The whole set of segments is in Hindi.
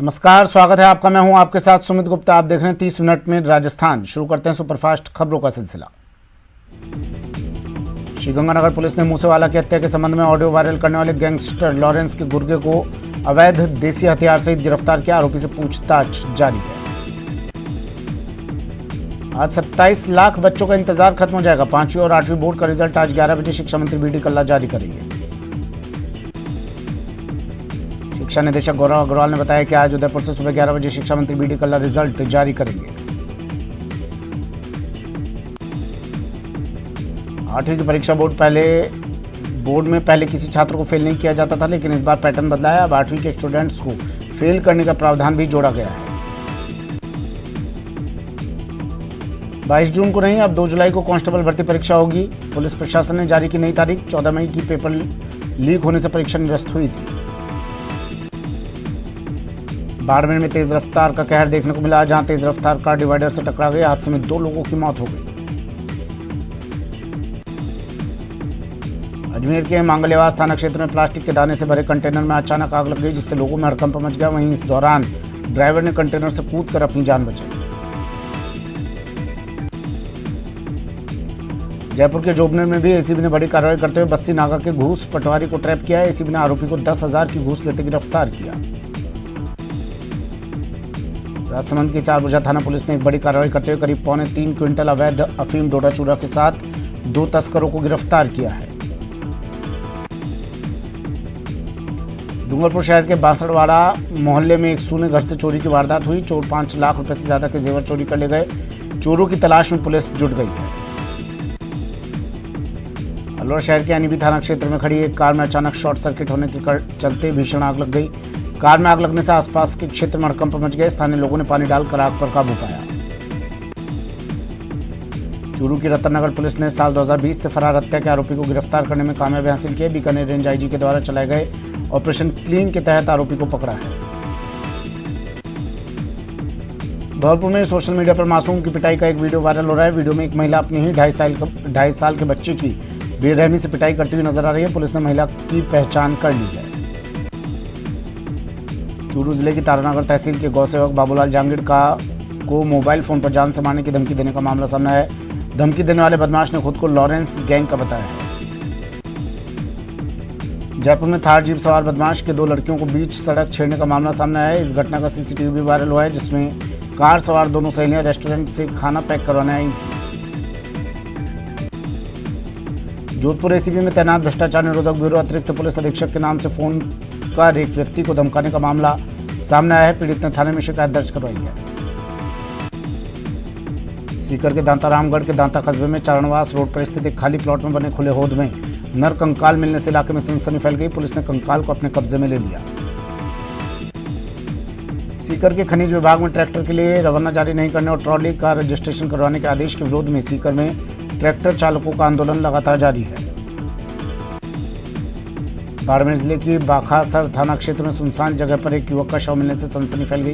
नमस्कार, स्वागत है आपका। मैं हूं आपके साथ सुमित गुप्ता। आप देख रहे हैं 30 मिनट में राजस्थान। शुरू करते हैं सुपरफास्ट खबरों का सिलसिला। श्रीगंगानगर पुलिस ने मूसेवाला की हत्या के संबंध में ऑडियो वायरल करने वाले गैंगस्टर लॉरेंस के गुर्गे को अवैध देसी हथियार सहित गिरफ्तार किया। आरोपी से पूछताछ जारी है। आज 27 लाख बच्चों का इंतजार खत्म हो जाएगा। 5वीं और 8वीं बोर्ड का रिजल्ट आज 11 बजे शिक्षा मंत्री बी डी कल्ला जारी करेंगे। शिक्षा निदेशक गौरव अग्रवाल ने बताया कि आज उदयपुर से सुबह 11 बजे शिक्षा मंत्री बी डी कल्ला रिजल्ट जारी करेंगे। 8वीं की परीक्षा बोर्ड में पहले किसी छात्र को फेल नहीं किया जाता था, लेकिन इस बार पैटर्न बदला है। अब 8वीं के स्टूडेंट्स को फेल करने का प्रावधान भी जोड़ा गया है। 22 जून को नहीं, अब 2 जुलाई को कांस्टेबल भर्ती परीक्षा होगी। पुलिस प्रशासन ने जारी की नई तारीख। 14 मई की पेपर लीक होने से परीक्षा निरस्त हुई थी। बाड़मेर में तेज रफ्तार का कहर देखने को मिला, जहां तेज रफ्तार कार डिवाइडर से टकरा गई। हादसे में 2 लोगों की मौत हो गई। अजमेर के मांगलेवास थाना क्षेत्र में प्लास्टिक के दाने से भरे कंटेनर में अचानक आग लग गई, जिससे लोगों में हड़कंप मच गया। वहीं इस दौरान ड्राइवर ने कंटेनर से कूदकर अपनी जान बचाई। जयपुर के जोबनेर में भी एसीबी ने बड़ी कार्रवाई करते हुए बस्सी नागा के घूस पटवारी को ट्रैप किया है। एसीबी ने आरोपी को 10,000 की घूस लेते गिरफ्तार किया। राजसमंद की चारभुजा थाना पुलिस ने एक बड़ी कार्रवाई करते हुए करीब 3.25 क्विंटल अवैध अफीम डोडा चूरा के साथ 2 तस्करों को गिरफ्तार किया है। डूंगरपुर शहर के बांसड़वाड़ा मोहल्ले में एक सूने घर से चोरी की वारदात हुई। चोर 5 लाख रुपए से ज्यादा के जेवर चोरी कर ले गए। चोरों की तलाश में पुलिस जुट गई है। अलवर शहर के अनिबी थाना क्षेत्र में खड़ी एक कार में अचानक शॉर्ट सर्किट होने के चलते भीषण आग लग गई। कार में आग लगने से आसपास के क्षेत्र में हड़कंप मच गए। स्थानीय लोगों ने पानी डालकर आग पर काबू पाया। चूरू की रतननगर पुलिस ने साल 2020 से फरार हत्या के आरोपी को गिरफ्तार करने में कामयाबी हासिल की है। बीकानेर रेंज आईजी के द्वारा चलाए गए ऑपरेशन क्लीन के तहत आरोपी को पकड़ा है। धौलपुर में सोशल मीडिया पर मासूम की पिटाई का एक वीडियो वायरल हो रहा है। वीडियो में एक महिला अपने ही 2.5 साल के बच्चे की बेरहमी से पिटाई करती हुई नजर आ रही है। पुलिस ने महिला की पहचान कर ली है। चूरू जिले की तारानगर तहसील के गौसेवक बाबूलाल जांगीड़ को मोबाइल फोन पर जान से मारने की धमकी देने का मामला सामने आया है। धमकी देने वाले बदमाश ने खुद को लॉरेंस गैंग का बताया है। जयपुर में थार जीप सवार बदमाश के 2 लड़कियों को बीच सड़क छेड़ने का मामला सामने आया है। इस घटना का सीसीटीवी भी वायरल हुआ है, जिसमें कार सवार दोनों सहेलियां रेस्टोरेंट से खाना पैक करवाने आई थी। जोधपुर एसीबी में तैनात भ्रष्टाचार निरोधक ब्यूरो अतिरिक्त पुलिस अधीक्षक के नाम से फोन कर एक व्यक्ति को धमकाने का मामला सामने आया है। पीड़ित ने थाने में शिकायत दर्ज करवाई है। सीकर के दांता रामगढ़ के दांता कस्बे में चारणवास रोड पर स्थित एक खाली प्लॉट में बने खुले हौद में नर कंकाल मिलने से इलाके में सनसनी फैल गई। पुलिस ने कंकाल को अपने कब्जे में ले लिया। सीकर के खनिज विभाग में ट्रैक्टर के लिए रवाना जारी नहीं करने और ट्रॉली का रजिस्ट्रेशन करवाने के आदेश के विरोध में सीकर में ट्रैक्टर चालकों का आंदोलन लगातार जारी है। बाड़मेर जिले की बाखासर थाना क्षेत्र में सुनसान जगह पर एक युवक का शव मिलने से सनसनी फैल गई।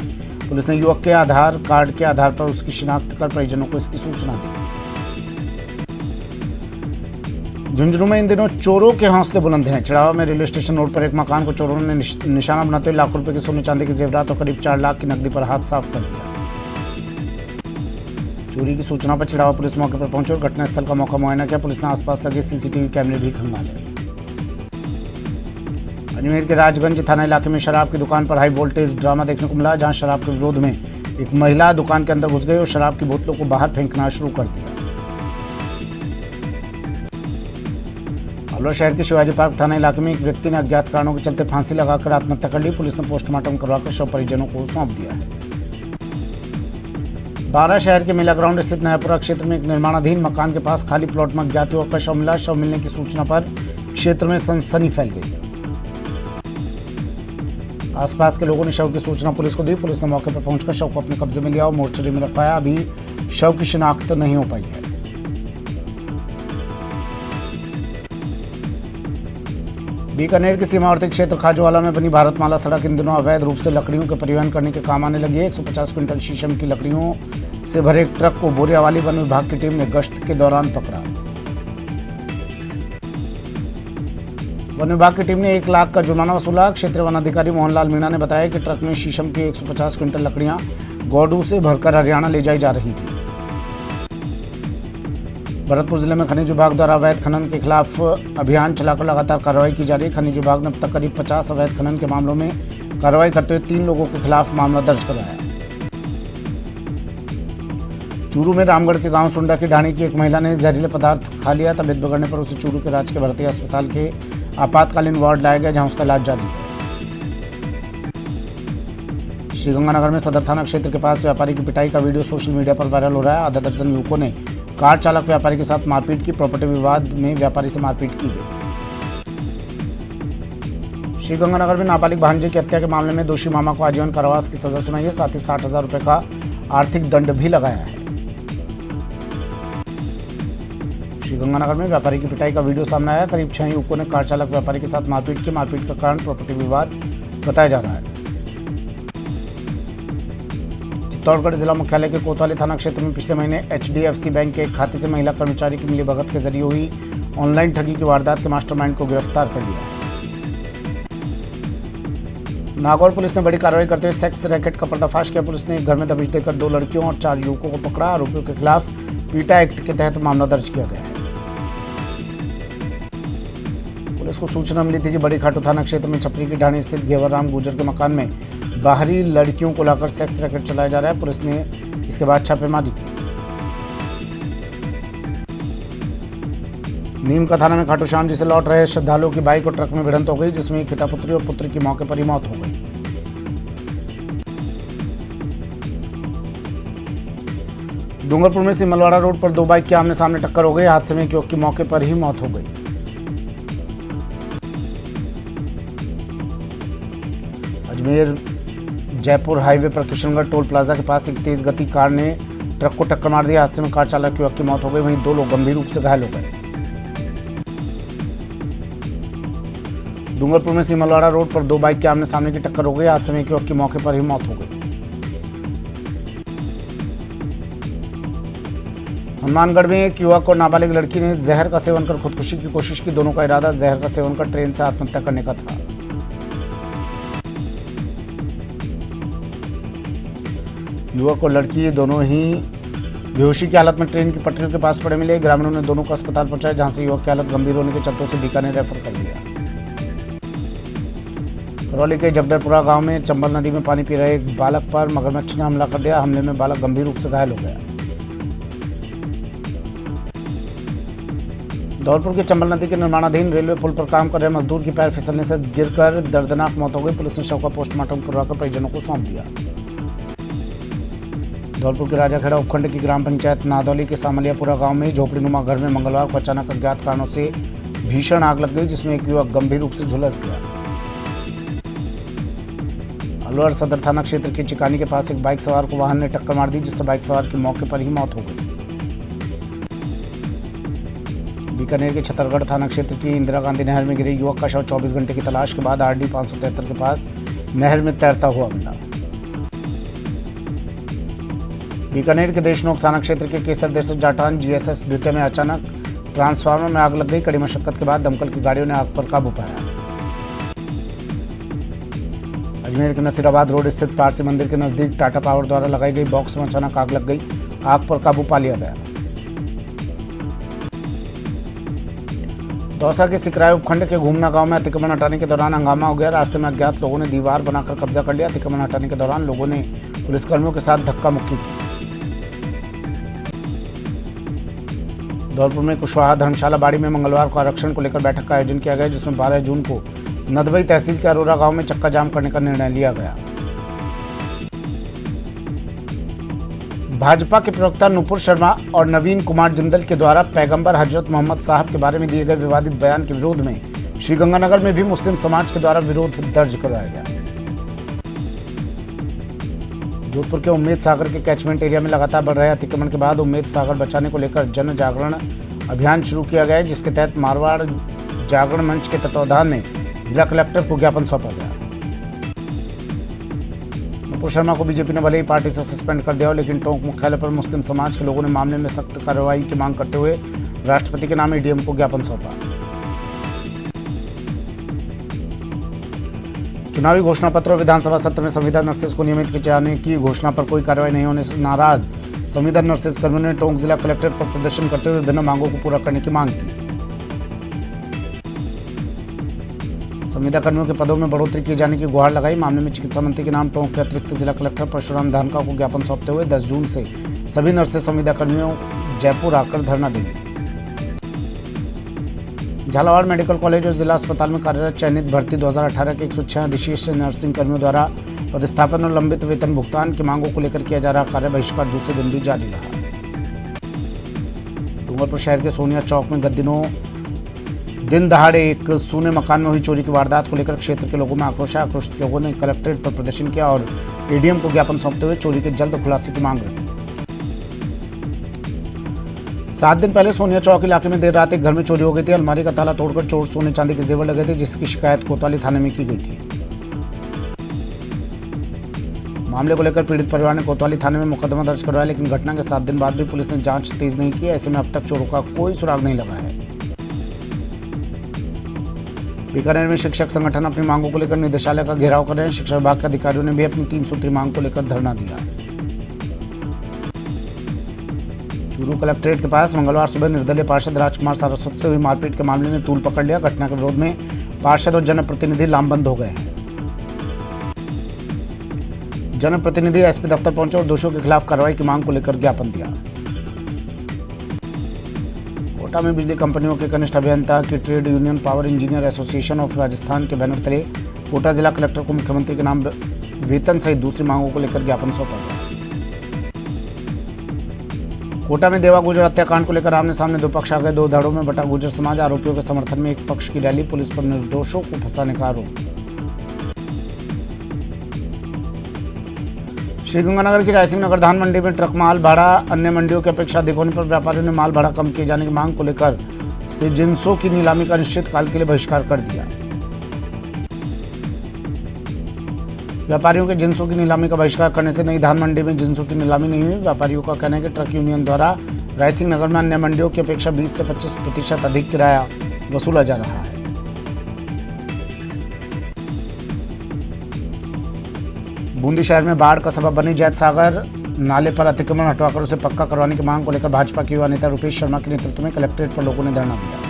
पुलिस ने युवक के आधार कार्ड के आधार पर उसकी शिनाख्त कर परिजनों को इसकी सूचना दी। झुंझुनू में इन दिनों चोरों के हौसले बुलंद हैं। चिड़ावा में रेलवे स्टेशन रोड पर एक मकान को चोरों ने निशाना बनाते हुए लाखों रुपए के सोने चांदी के जेवरात और करीब 4 लाख की नकदी पर हाथ साफ कर दिया। चोरी की सूचना पर चिड़ावा पुलिस मौके पर पहुंची और घटनास्थल का मौका मुआयना किया। पुलिस ने आसपास लगे सीसीटीवी कैमरे भी खंगाले। अजमेर के राजगंज थाना इलाके में शराब की दुकान पर हाई वोल्टेज ड्रामा देखने को मिला, जहां शराब के विरोध में एक महिला दुकान के अंदर घुस गई और शराब की बोतलों को बाहर फेंकना शुरू कर दिया। अलवर शहर के शिवाजी पार्क थाना इलाके में एक व्यक्ति ने अज्ञात कारणों के चलते फांसी लगाकर आत्महत्या कर ली। पुलिस ने पोस्टमार्टम करवाकर शव परिजनों को सौंप दिया है। बारा शहर के मेला ग्राउंड स्थित नयापुरा क्षेत्र में एक निर्माणाधीन मकान के पास खाली प्लॉट में अज्ञात युवक का शव मिला। शव मिलने की सूचना पर क्षेत्र में सनसनी फैल गई। आसपास के लोगों ने शव की सूचना पुलिस को दी। पुलिस ने मौके पर पहुंचकर शव को अपने कब्जे में लिया और मोर्चरी में रखवाया। अभी शव की शिनाख्त नहीं हो पाई है। बीकानेर के सीमावर्ती क्षेत्र खाजूवाला में बनी भारतमाला सड़क इन दिनों अवैध रूप से लकड़ियों के परिवहन करने के काम आने लगी है। 150 क्विंटल शीशम की लकड़ियों से भरे एक ट्रक को बोरियावाली वन विभाग की टीम ने गश्त के दौरान पकड़ा। वन विभाग की टीम ने 1 लाख का जुर्माना वसूला। क्षेत्रीय वन अधिकारी मोहनलाल मीणा ने बताया कि ट्रक में शीशम की 150 क्विंटल लकड़ियां गौडू से भरकर हरियाणा ले जाई जा रही थी। भरतपुर जिले में खनिज विभाग द्वारा अवैध खनन के खिलाफ अभियान चलाकर लगातार कार्रवाई की जा रही है। खनिज विभाग ने अब तक करीब 50 अवैध खनन के मामलों में कार्रवाई करते हुए 3 लोगों के खिलाफ मामला दर्ज करवाया। चूरू में रामगढ़ के गांव सुंडा की ढाणी की एक महिला ने जहरीले पदार्थ खा लिया। तबियत बिगड़ने पर उसे चूरू के राजकीय भर्ती अस्पताल के आपातकालीन वार्ड लाया गया, जहां उसका इलाज जारी है। श्रीगंगानगर में सदर थाना क्षेत्र के पास व्यापारी की पिटाई का वीडियो सोशल मीडिया पर वायरल हो रहा है। आधा दर्जन युवकों ने कार चालक व्यापारी के साथ मारपीट की। प्रॉपर्टी विवाद में व्यापारी से मारपीट की गई। श्रीगंगानगर में नाबालिग भांजे की हत्या के मामले में दोषी मामा को आजीवन कारावास की सजा सुनाई है। साथ ही 60,000 रुपए का आर्थिक दंड भी लगाया है। श्रीगंगानगर में व्यापारी की पिटाई का वीडियो सामने आया। करीब 6 युवकों ने कार चालक व्यापारी के साथ मारपीट की। मारपीट का कारण प्रॉपर्टी विवाद बताया जा रहा है। चित्तौड़गढ़ जिला मुख्यालय के कोतवाली थाना क्षेत्र में पिछले महीने HDFC बैंक के एक खाते से महिला कर्मचारी की मिलीभगत के जरिए हुई ऑनलाइन ठगी की वारदात के मास्टरमाइंड को गिरफ्तार कर लिया। नागौर पुलिस ने बड़ी कार्रवाई करते हुए सेक्स रैकेट का पर्दाफाश किया। पुलिस ने एक घर में दबिश देकर 2 लड़कियों और 4 युवकों को पकड़ा। आरोपियों के खिलाफ पीटा एक्ट के तहत मामला दर्ज किया गया है। पुलिस को सूचना मिली थी कि बड़ी खाटू थाना क्षेत्र में छपरी की ढाणी स्थित घेवरराम गुर्जर के मकान में बाहरी लड़कियों को लाकर सेक्स रैकेट चलाया जा रहा है। पुलिस ने इसके बाद छापेमारी की। नीम का थाना में खाटू श्याम जी से लौट रहे श्रद्धालुओं की बाइक और ट्रक में भिड़ंत हो गई, जिसमें एक पिता पुत्री और पुत्री की मौके पर ही मौत हो गई। डूंगरपुर में सिमलवाड़ा रोड पर 2 बाइक की आमने सामने टक्कर हो गई। हादसे में एक युवक की मौके पर ही मौत हो गई। अजमेर जयपुर हाईवे पर किशनगढ़ टोल प्लाजा के पास एक तेज गति कार ने ट्रक को टक्कर मार दिया। हादसे में कार चालक युवक की मौत हो गई, वहीं 2 लोग गंभीर रूप से घायल हो गए। डूंगरपुर में सिमलवाड़ा रोड पर 2 बाइक के आमने सामने की टक्कर हो गई। हादसे में एक युवक की मौके पर ही मौत हो गई। हनुमानगढ़ में एक युवक और नाबालिग लड़की ने जहर का सेवन कर खुदकुशी की कोशिश की। दोनों का इरादा जहर का सेवन कर ट्रेन से आत्महत्या करने का था। युवक और लड़की दोनों ही बेहोशी की हालत में ट्रेन की पटरियों के पास पड़े मिले। ग्रामीणों ने दोनों को अस्पताल पहुंचाया, जहां से युवक की हालत गंभीर होने के चलते उसे बीकानेर रेफर कर दिया। करौली के जगदलपुरा गांव में चंबल नदी में पानी पी रहे एक बालक पर मगरमच्छ ने हमला कर दिया। हमले में बालक गंभीर रूप से घायल हो गया। धौलपुर के चंबल नदी के निर्माणाधीन रेलवे पुल पर काम कर रहे मजदूर की पैर फिसलने से गिरकर दर्दनाक मौत हो गई। पुलिस ने शव का पोस्टमार्टम करवाकर परिजनों को सौंप दिया। धौलपुर के राजाखेड़ा उपखंड की ग्राम पंचायत नादौली के सामलियापुरा गांव में झोपड़ीनुमा घर में मंगलवार को अचानक अज्ञात कारणों से भीषण आग लग गई, जिसमें एक युवक गंभीर रूप से झुलस गया। अलवर सदर थाना क्षेत्र के चिकानी के पास एक बाइक सवार को वाहन ने टक्कर मार दी, जिससे बाइक सवार की मौके पर ही मौत हो गई। बीकानेर के छतरगढ़ थाना क्षेत्र की इंदिरा गांधी नहर में गिरे युवक का शव 24 घंटे की तलाश के बाद RD 573 के पास नहर में तैरता हुआ मिला। बीकानेर के देशनोक थाना क्षेत्र के केसर देश जाटान GSS द्वितीय में अचानक ट्रांसफार्मर में आग लग गई। कड़ी मशक्कत के बाद दमकल की गाड़ियों ने आग पर काबू पाया। अजमेर के नसीराबाद रोड स्थित पारसी मंदिर के नजदीक टाटा पावर द्वारा लगाई गई बॉक्स में अचानक आग लग गई। आग पर काबू पा लिया गया। दौसा के सिकराय उपखंड के घूमना गांव में अतिक्रमण हटाने के दौरान हंगामा हो गया। रास्ते में अज्ञात लोगों ने दीवार बनाकर कब्जा कर लिया। अतिक्रमण हटाने के दौरान लोगों ने पुलिसकर्मियों के साथ धक्का मुक्की की। धौलपुर में कुशवाहा धर्मशाला बाड़ी में मंगलवार को आरक्षण को लेकर बैठक का आयोजन किया गया, जिसमें 12 जून को नदबई तहसील के अरोरा गांव में चक्का जाम करने का निर्णय लिया गया। भाजपा के प्रवक्ता नुपुर शर्मा और नवीन कुमार जिंदल के द्वारा पैगंबर हजरत मोहम्मद साहब के बारे में दिए गए विवादित बयान के विरोध में श्रीगंगानगर में भी मुस्लिम समाज के द्वारा विरोध दर्ज कराया गया। जोधपुर के उम्मेद सागर के कैचमेंट एरिया में लगातार बढ़ रहे अतिक्रमण के बाद उम्मेद सागर बचाने को लेकर जन जागरण अभियान शुरू किया गया है, जिसके तहत मारवाड़ जागरण मंच के तत्वावधान में जिला कलेक्टर को ज्ञापन सौंपा गया। नुपुर शर्मा को बीजेपी ने भले ही पार्टी से सस्पेंड कर दिया हो, लेकिन टोंक मुख्यालय पर मुस्लिम समाज के लोगों ने मामले में सख्त कार्रवाई की मांग करते हुए राष्ट्रपति के नाम ADM को ज्ञापन सौंपा। चुनावी घोषणा पत्र और विधानसभा सत्र में संविदा नर्सेज को नियमित किए जाने की घोषणा पर कोई कार्रवाई नहीं होने से नाराज संविदा नर्सेज कर्मियों ने टोंक जिला कलेक्ट्रेट पर प्रदर्शन करते हुए विभिन्न मांगों को पूरा करने की मांग की। संविदा कर्मियों के पदों में बढ़ोतरी किए जाने की गुहार लगाई। मामले में चिकित्सा मंत्री के नाम टोंक के अतिरिक्त जिला कलेक्टर परशुराम धानका को ज्ञापन सौंपते हुए 10 जून से सभी नर्सेज संविदा कर्मियों जयपुर आकर धरना देंगे। झालावाड़ मेडिकल कॉलेज और जिला अस्पताल में कार्यरत चयनित भर्ती 2018 के 106 विशेष नर्सिंग कर्मियों द्वारा पदस्थापन और लंबित वेतन भुगतान की मांगों को लेकर किया जा रहा कार्य बहिष्कार दूसरे दिन भी जारी रहा। डूंगरपुर शहर के सोनिया चौक में गत दिनों दिन दहाड़े एक सूने मकान में हुई चोरी की वारदात को लेकर क्षेत्र के लोगों में आक्रोश है। आक्रोशित लोगों ने कलेक्ट्रेट पर प्रदर्शन किया और एडीएम को ज्ञापन सौंपते हुए चोरी के जल्द खुलासे की मांग रखी। 7 दिन पहले सोनिया चौक इलाके में देर रात एक घर में चोरी हो गई थी। अलमारी का ताला तोड़कर चोर सोने चांदी के जेवर लगे थे, जिसकी शिकायत कोतवाली थाने में की गई थी। मामले को लेकर पीड़ित परिवार ने कोतवाली थाने में मुकदमा दर्ज करवाया, लेकिन घटना के 7 दिन बाद भी पुलिस ने जांच तेज नहीं की। ऐसे में अब तक चोरों का कोई सुराग नहीं लगा है। बीकानेर में शिक्षक संगठन अपनी मांगों को लेकर निदेशालय का घेराव कर रहे हैं। शिक्षा विभाग के अधिकारियों ने भी अपनी 3 सूत्री मांग को लेकर धरना दिया। चूरू कलेक्ट्रेट के पास मंगलवार सुबह निर्दलीय पार्षद राजकुमार सारस्वत से हुई मारपीट के मामले ने तूल पकड़ लिया। घटना के विरोध में पार्षद और जनप्रतिनिधि लामबंद हो गए हैं। जनप्रतिनिधि एसपी दफ्तर पहुंचे और दोषियों के खिलाफ कार्रवाई की मांग को लेकर ज्ञापन दिया। कोटा में बिजली कंपनियों के कनिष्ठ अभियंता की trade union power engineer association of Rajasthan के बैनर तले कोटा जिला कलेक्टर को मुख्यमंत्री के नाम वेतन सहित दूसरी मांगों को लेकर ज्ञापन सौंपा गया। कोटा में देवा गुर्जर हत्याकांड को लेकर आमने सामने दो पक्ष आ गए। 2 धड़ों में बटा गुर्जर समाज। आरोपियों के समर्थन में एक पक्ष की रैली। पुलिस पर निर्दोषों को फंसाने का आरोप। श्रीगंगानगर की रायसिंह नगर धान मंडी में ट्रक माल भाड़ा अन्य मंडियों की अपेक्षा अधिक होने पर व्यापारियों ने माल भाड़ा कम किए जाने की मांग को लेकर से जिंसों की नीलामी का निश्चित काल के लिए बहिष्कार कर दिया। व्यापारियों के जिंसों की नीलामी का बहिष्कार करने से नई धान मंडी में जिंसों की नीलामी नहीं हुई। व्यापारियों का कहना है कि ट्रक यूनियन द्वारा रायसिंह नगर में अन्य मंडियों की अपेक्षा 20 से 25% अधिक किराया वसूला जा रहा है। बूंदी शहर में बाढ़ का सबब बनी जैत सागर नाले पर अतिक्रमण हटवाकर उसे पक्का करवाने की मांग को लेकर भाजपा के युवा नेता रुपेश शर्मा के नेतृत्व में कलेक्ट्रेट पर लोगों ने धरना दिया।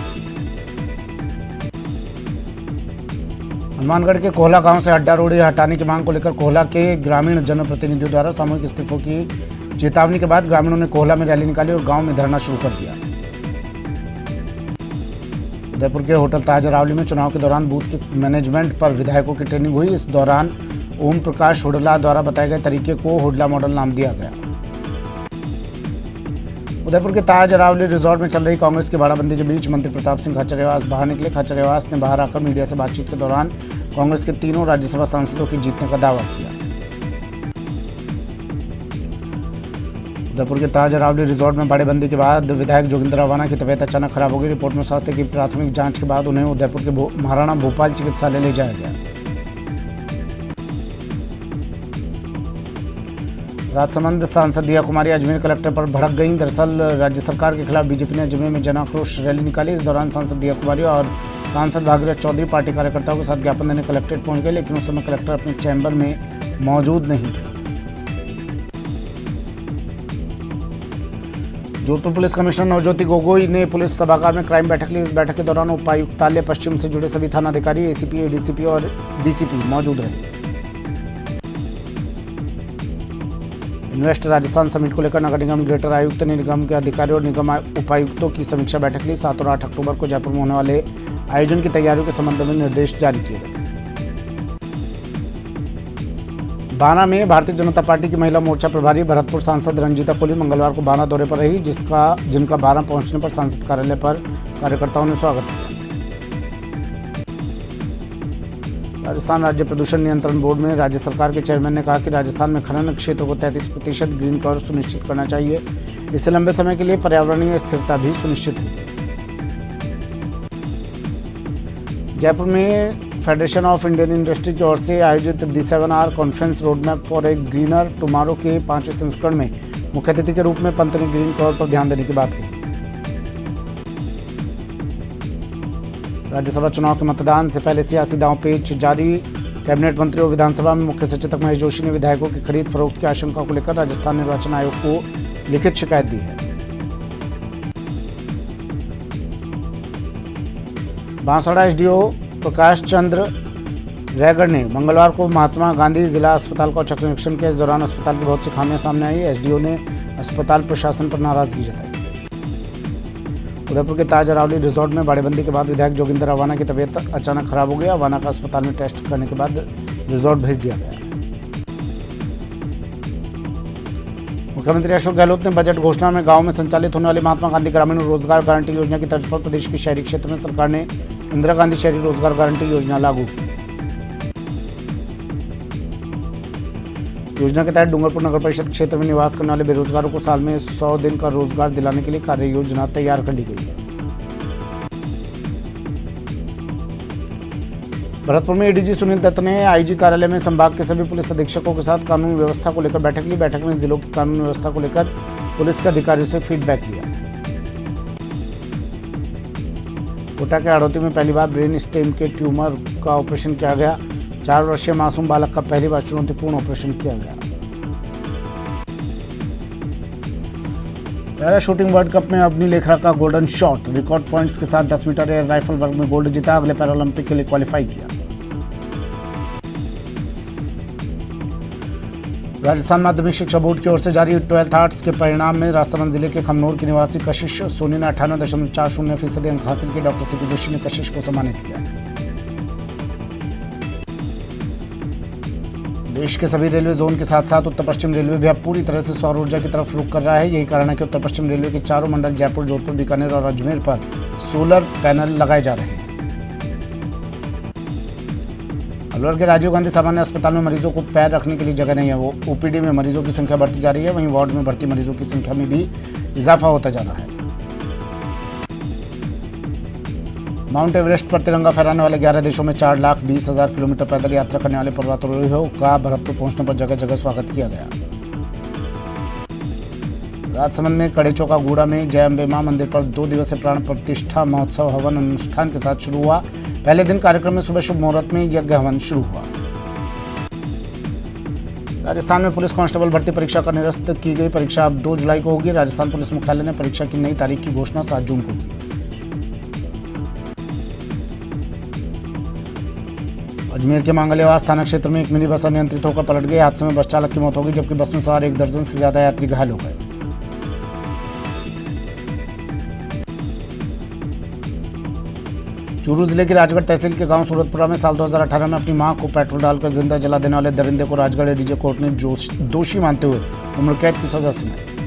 हनुमानगढ़ के कोहला गांव से अड्डा रोड हटाने की मांग को लेकर कोहला के ग्रामीण जनप्रतिनिधियों द्वारा सामूहिक इस्तीफों की चेतावनी के बाद ग्रामीणों ने कोहला में रैली निकाली और गांव में धरना शुरू कर दिया। उदयपुर के होटल ताज अरावली में चुनाव के दौरान बूथ के मैनेजमेंट पर विधायकों की ट्रेनिंग हुई। इस दौरान ओम प्रकाश हुडला द्वारा बताए गए तरीके को हुडला मॉडल नाम दिया गया। उदयपुर के ताज अरावली रिजॉर्ट में चल रही कांग्रेस की बाड़ाबंदी के बीच मंत्री प्रताप सिंह खाचरियावास बाहर निकले। खाचरियावास ने बाहर आकर मीडिया से बातचीत के दौरान कांग्रेस के 3 राज्यसभा सांसदों की जीतने का दावा किया। उदयपुर के ताज अरावली रिजॉर्ट में बाड़ेबंदी के बाद विधायक जोगिंदर रावाना की तबीयत अचानक खराब हो गई। रिपोर्ट में स्वास्थ्य की प्राथमिक जांच के बाद उन्हें उदयपुर के महाराणा भोपाल चिकित्सालय ले जाया गया। राजसमंद सांसद दिया कुमारी अजमेर कलेक्टर पर भड़क गईं। दरअसल राज्य सरकार के खिलाफ बीजेपी ने अजमेर में जन आक्रोश रैली निकाली। इस दौरान सांसद दिया कुमारी और सांसद भागीरथ चौधरी पार्टी कार्यकर्ताओं के साथ ज्ञापन देने कलेक्ट्रेट पहुंच गए, लेकिन उस समय कलेक्टर अपने चैम्बर में मौजूद नहीं थे। जोधपुर पुलिस कमिश्नर नवज्योति गोगोई ने पुलिस सभागार में क्राइम बैठक ली। इस बैठक के दौरान उपायुक्तालय पश्चिम से जुड़े सभी थानाधिकारी, एसीपी, एडीसीपी और डीसीपी मौजूद रहे। इन्वेस्ट राजस्थान समिट को लेकर नगर निगम ग्रेटर आयुक्त ने निगम के अधिकारियों और निगम उपायुक्तों की समीक्षा बैठक ली। 7 और 8 अक्टूबर को जयपुर में होने वाले आयोजन की तैयारियों के संबंध में निर्देश जारी किए गए। बाना में भारतीय जनता पार्टी की महिला मोर्चा प्रभारी भरतपुर सांसद रंजीता कोली मंगलवार को बाना दौरे पर रही, जिनका बाना पहुंचने पर सांसद कार्यालय पर कार्यकर्ताओं ने स्वागत किया। राजस्थान राज्य प्रदूषण नियंत्रण बोर्ड में राज्य सरकार के चेयरमैन ने कहा कि राजस्थान में खनन क्षेत्र को 33% ग्रीन कवर सुनिश्चित करना चाहिए। इससे लंबे समय के लिए पर्यावरणीय स्थिरता भी सुनिश्चित होगी। जयपुर में फेडरेशन ऑफ इंडियन इंडस्ट्री की ओर से आयोजित the 7 hour conference road map for a greener tomorrow के 5वें संस्करण में मुख्य अतिथि के रूप में पंत ने ग्रीन कवर पर ध्यान देने की बात कही। राज्यसभा चुनाव के मतदान से पहले सियासी दांव पेच जारी कैबिनेट मंत्री और विधानसभा में मुख्य सचेतक महेश जोशी ने विधायकों की खरीद फरोख्त की आशंका को लेकर राजस्थान निर्वाचन आयोग को लिखित शिकायत दी है। बांसवाड़ा एसडीओ प्रकाश चंद्र रैगड़ ने मंगलवार को महात्मा गांधी जिला अस्पताल का औचक निरीक्षण किया। इस दौरान अस्पताल की बहुत सी खामियां सामने आई। एसडीओ ने अस्पताल प्रशासन पर नाराजगी जताई। उदयपुर के ताज अरावली रिजॉर्ट में बाड़ेबंदी के बाद विधायक जोगिंदर अवाना की तबीयत अचानक खराब हो गई। अवाना का अस्पताल में टेस्ट करने के बाद रिजॉर्ट भेज दिया गया। मुख्यमंत्री अशोक गहलोत ने बजट घोषणा में गांव में संचालित होने वाली महात्मा गांधी ग्रामीण रोजगार गारंटी योजना की तर्ज पर प्रदेश के शहरी क्षेत्र में सरकार ने इंदिरा गांधी शहरी रोजगार गारंटी योजना लागू की। योजना के तहत डूंगरपुर नगर परिषद क्षेत्र में निवास करने वाले बेरोजगारों को साल में 100 दिन का रोजगार दिलाने के लिए कार्य योजना तैयार कर ली गई है। भरतपुर में एडीजी सुनील दत्त ने आईजी कार्यालय में संभाग के सभी पुलिस अधीक्षकों के साथ कानून व्यवस्था को लेकर बैठक ली। बैठक में जिलों की कानून व्यवस्था को लेकर पुलिस के अधिकारियों से फीडबैक लिया। कोटा के हाड़ौती में पहली बार ब्रेन स्टेम के ट्यूमर का ऑपरेशन किया गया। 4 वर्षीय मासूम बालक का पहली बार चुनौतीपूर्ण ऑपरेशन किया गया। पैरा शूटिंग वर्ल्ड कप में अवनी लेखरा का गोल्डन शॉट रिकॉर्ड पॉइंट्स के साथ 10 मीटर एयर राइफल वर्ग में गोल्ड जीता। अगले पैरालंपिक के लिए क्वालिफाई किया। राजस्थान माध्यमिक शिक्षा बोर्ड की ओर से जारी 12th आर्ट्स के परिणाम में राजसमंद जिले के खमनोर की निवासी कशिश सोनी ने 98.40% अंक हासिल किए। डॉक्टर सीपी जोशी ने कशिश को सम्मानित किया। देश के सभी रेलवे जोन के साथ साथ उत्तर पश्चिम रेलवे भी अब पूरी तरह से सौर ऊर्जा की तरफ रुख कर रहा है। यही कारण है कि उत्तर पश्चिम रेलवे के चारों मंडल जयपुर, जोधपुर, बीकानेर और अजमेर पर सोलर पैनल लगाए जा रहे हैं। अलवर के राजीव गांधी सामान्य अस्पताल में मरीजों को पैर रखने के लिए जगह नहीं है। वो ओपीडी में मरीजों की संख्या बढ़ती जा रही है। वहीं वार्ड में भर्ती मरीजों की संख्या में भी इजाफा होता जा रहा है। माउंट एवरेस्ट पर तिरंगा फहराने वाले 11 देशों में 4,20,000 किलोमीटर पैदल यात्रा करने वाले पर्वतारोहियों का भरतपुर पहुंचने पर जगह जगह स्वागत किया गया। राजसमंद में कड़े चौका गूड़ा में जय अम्बे मां मंदिर पर 2 दिवसीय प्राण प्रतिष्ठा महोत्सव हवन अनुष्ठान के साथ शुरू हुआ। पहले दिन कार्यक्रम में सुबह शुभ मुहूर्त में यज्ञ हवन शुरू हुआ। राजस्थान में पुलिस कांस्टेबल भर्ती परीक्षा का निरस्त की गई। परीक्षा अब 2 जुलाई को होगी। राजस्थान पुलिस मुख्यालय ने परीक्षा की नई तारीख की घोषणा 7 जून को की। अजमेर के मांगलियावास थाना क्षेत्र में एक मिनी बस अनियंत्रित होकर पलट गई। हादसे में बस चालक की मौत हो गई, जबकि बस में सवार 1 दर्जन से ज्यादा यात्री घायल हो गए। चूरू जिले की राजगढ़ तहसील के गांव सूरतपुरा में साल 2018 में अपनी मां को पेट्रोल डालकर जिंदा जला देने वाले दरिंदे को राजगढ़ एडीजे कोर्ट ने दोषी मानते हुए उम्र कैद की सजा सुनाई।